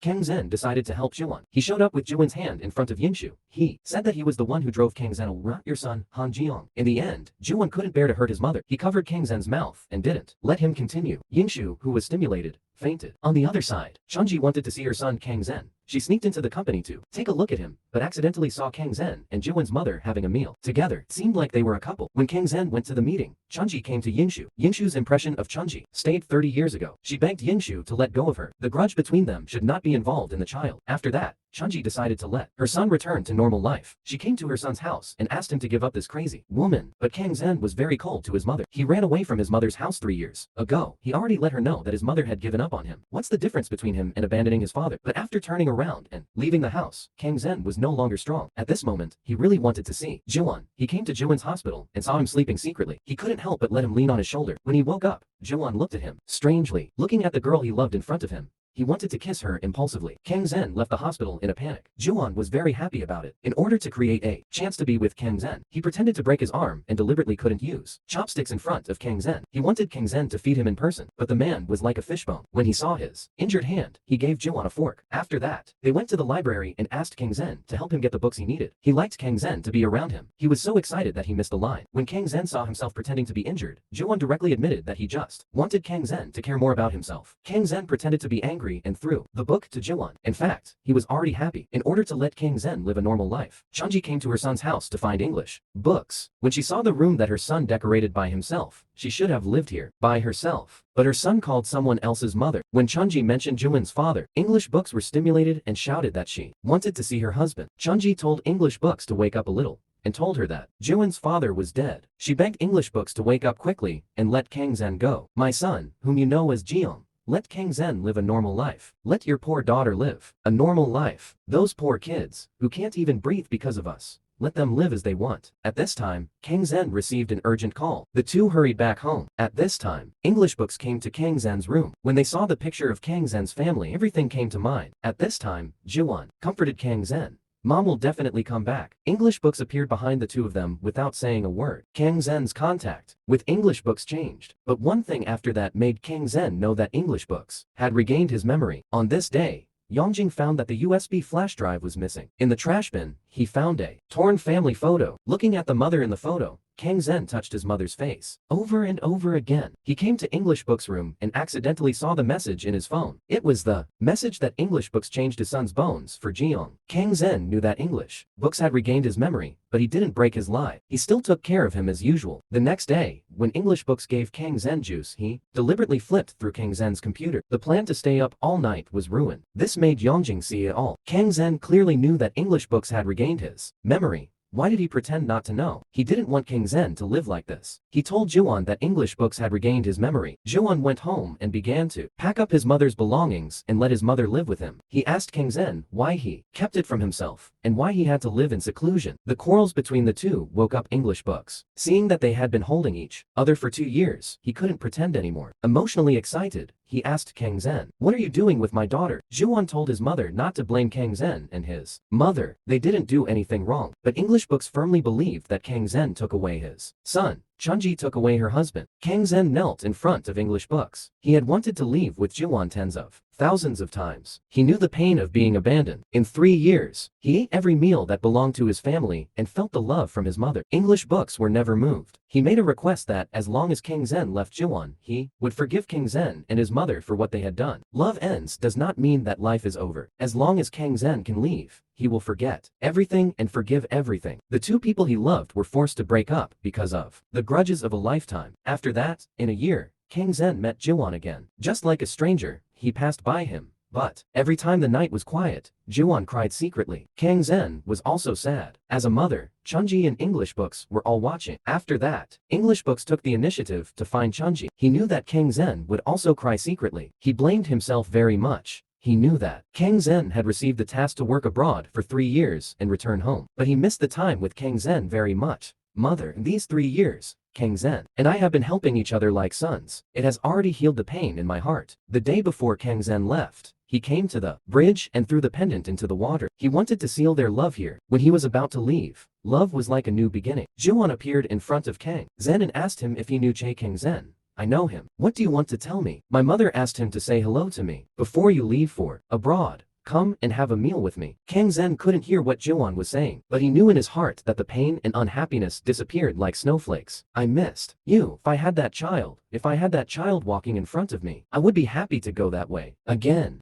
Kang Zhen decided to help Juan. He showed up with Juan's hand in front of Yinshu. He said that he was the one who drove Kang Zhen, not your son, Han Jiong. In the end, Juan couldn't bear to hurt his mother. He covered Kang Zhen's mouth and didn't let him continue. Yinshu, who was stimulated, fainted. On the other side, Chunji wanted to see her son Kang Zhen. She sneaked into the company to take a look at him, but accidentally saw Kang Zhen and Juwan's mother having a meal together. It seemed like they were a couple. When Kang Zhen went to the meeting, Chunji came to Yinshu. Yinshu's impression of Chunji stayed 30 years ago. She begged Yinshu to let go of her. The grudge between them should not be involved in the child. After that, Chunji decided to let her son return to normal life. She came to her son's house and asked him to give up this crazy woman, but Kang Zhen was very cold to his mother. He ran away from his mother's house 3 years ago. He already let her know that his mother had given up on him. What's the difference between him and abandoning his father? But after turning around and leaving the house, Kang Zhen was no longer strong. At this moment, he really wanted to see Juwan. He came to Juwan's hospital and saw him sleeping secretly. He couldn't help but let him lean on his shoulder. When he woke up, Juwan looked at him strangely, looking at the girl he loved in front of him. He wanted to kiss her impulsively. Kang Zhen left the hospital in a panic. Juwan was very happy about it. In order to create a chance to be with Kang Zhen, he pretended to break his arm and deliberately couldn't use chopsticks in front of Kang Zhen. He wanted Kang Zhen to feed him in person, but the man was like a fishbone. When he saw his injured hand, he gave Juwan a fork. After that, they went to the library and asked Kang Zhen to help him get the books he needed. He liked Kang Zhen to be around him. He was so excited that he missed the line. When Kang Zhen saw himself pretending to be injured, Juwan directly admitted that he just wanted Kang Zhen to care more about himself. Kang Zhen pretended to be angry and threw the book to Juwan. In fact, he was already happy. In order to let Kang Zhen live a normal life, Chunji came to her son's house to find English books. When she saw the room that her son decorated by himself, she should have lived here by herself. But her son called someone else's mother. When Chunji mentioned Juwan's father, English books were stimulated and shouted that she wanted to see her husband. Chunji told English books to wake up a little and told her that Juwan's father was dead. She begged English books to wake up quickly and let Kang Zhen go. My son, whom you know as Jiong, let Kang Zhen live a normal life. Let your poor daughter live a normal life. Those poor kids, who can't even breathe because of us, let them live as they want. At this time, Kang Zhen received an urgent call. The two hurried back home. At this time, English books came to Kang Zhen's room. When they saw the picture of Kang Zhen's family, everything came to mind. At this time, Juwan comforted Kang Zhen. Mom will definitely come back. English books appeared behind the two of them without saying a word. Kang Zhen's contact with English books changed. But one thing after that made Kang Zhen know that English books had regained his memory. On this day, Yongjing found that the USB flash drive was missing. In the trash bin, he found a torn family photo. Looking at the mother in the photo, Kang Zhen touched his mother's face over and over again. He came to English Book's room and accidentally saw the message in his phone. It was the message that English Books changed his son's bones for Jiong. Kang Zhen knew that English Books had regained his memory, but he didn't break his lie. He still took care of him as usual. The next day, when English Books gave Kang Zhen juice, he deliberately flipped through Kang Zhen's computer. The plan to stay up all night was ruined. This made Yongjing see it all. Kang Zhen clearly knew that English Books had regained his memory. Why did he pretend not to know? He didn't want Kang Zhen to live like this. He told Juwan that English Books had regained his memory. Juwan went home and began to pack up his mother's belongings and let his mother live with him. He asked Kang Zhen why he kept it from himself and why he had to live in seclusion. The quarrels between the two woke up English Books. Seeing that they had been holding each other for 2 years, he couldn't pretend anymore. Emotionally excited, he asked Kang Zhen, "What are you doing with my daughter?" Juwan told his mother not to blame Kang Zhen and his mother. They didn't do anything wrong. But English Books firmly believed that Kang Zhen took away his son. Chunji took away her husband. Kang Zhen knelt in front of English Books. He had wanted to leave with Juwan tens of thousands of times. He knew the pain of being abandoned. In 3 years, he ate every meal that belonged to his family and felt the love from his mother. English Books were never moved. He made a request that as long as Kang Zhen left Juwan, he would forgive Kang Zhen and his mother for what they had done. Love ends does not mean that life is over. As long as Kang Zhen can leave, he will forget everything and forgive everything. The two people he loved were forced to break up because of the grudges of a lifetime. After that, in a year, Kang Zhen met Juwan again. Just like a stranger, he passed by him. But every time the night was quiet, Juwan cried secretly. Kang Zhen was also sad. As a mother, Chunji and English Books were all watching. After that, English Books took the initiative to find Chunji. He knew that Kang Zhen would also cry secretly. He blamed himself very much. He knew that Kang Zhen had received the task to work abroad for 3 years and return home. But he missed the time with Kang Zhen very much. Mother, in these 3 years, Kang Zhen and I have been helping each other like sons. It has already healed the pain in my heart. The day before Kang Zhen left, he came to the bridge and threw the pendant into the water. He wanted to seal their love here. When he was about to leave, love was like a new beginning. Juwan appeared in front of Kang Zhen and asked him if he knew Kang Zhen. "I know him. What do you want to tell me?" "My mother asked him to say hello to me before you leave for abroad." Come and have a meal with me. Kang Zen couldn't hear what Jiwon was saying, but he knew in his heart that the pain and unhappiness disappeared like snowflakes. I missed you. If I had that child walking in front of me, I would be happy to go that way. Again.